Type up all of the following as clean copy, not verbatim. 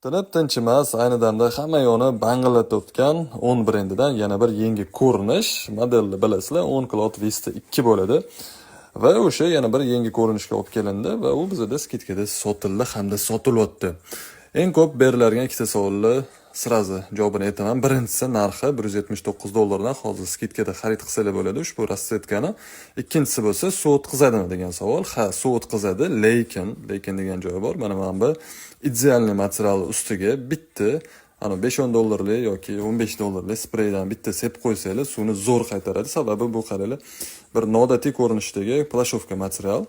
Tinib tinchimas, ayni damda hamma yo'ni bang'illatayotgan 10 brendidan yana bir yangi ko'rinish modelni bilasizlar, 10 Cloud Vista 2 bo'ladi. Va o'sha yana bir yangi ko'rinishga olib kelindi va u bizda skidkada sotildi hamda sotilyapti. Eng ko'p beriladigan ikkita savollar sirazi javobini aytaman. Birinchisi narxi $179 dan hozir skidkada xarid qilsalar bo'ladi ushbu rassetkani. Ikkinchisi bo'lsa suv o'tkazadimi degan savol. Ha, suv o'tkazadi, lekin degan joyi bor. Mana bu idealniy material ustiga bitta ana $5-10 yoki $15 spreydan bitta sepib qo'ysanglar, suvni zo'r qaytaradi. Sababi bu qaranglar, bir noodatiy ko'rinishdagi plashovka material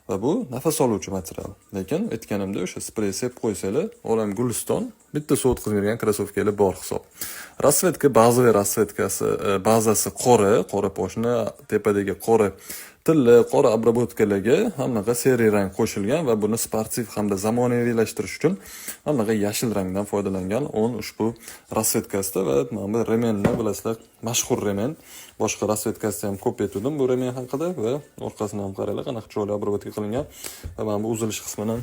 va bu nafas oluvchi material. Lekin aytganimda o'sha sprey sepib qo'ysanglar, olam guliston, bitta suv o'tkazmaydigan krossovkalar bor hisob. Rasvetka, bazaviy rasvetkasi, bazasi qora poshna, tepadagi qora tilla, qora obrabotkalarga hammaga seriy rang qo'shilgan va buni sportiv hamda zamonaviylashtirish uchun hammaga yashil rangdan foydalangan 10 ushbu rasvetkasida va mana bu remenni bilasizlar, mashhur remen. Boshqa rasvetkasida ham ko'p aytdim bu remen haqida va orqasidan ham qaranglar, qanaqa chiroyli obrobotka qilingan va mana bu uzilish qismini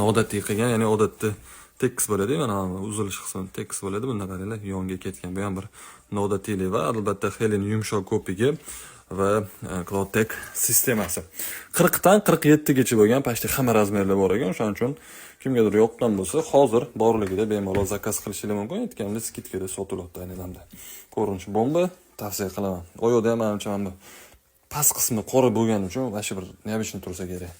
noodatiy qilgan, ya'ni odatda tekis bo'ladi, mana uzilish qismi tekis bo'ladi. Bunda qaranglar, yonga ketgan. Bu ham bir noodatiylik va albatta Helen yumshoq ko'pigi va Cloudtech sistemasi. 40 dan 47 gacha bo'lgan, pashti hamma razmerlar bor ekan. O'shaning uchun kimgadir yoqqan bo'lsa, hozir borligida bemalol zakaz qilishingiz mumkin. Aytganimdek, skidkada sotilyapti ayni damda. Ko'rinishi bomba, tavsiya qilaman. Oyoqda ham menimcha past qismi qora bo'lgani uchun vashi bir neobычный tursa kerak.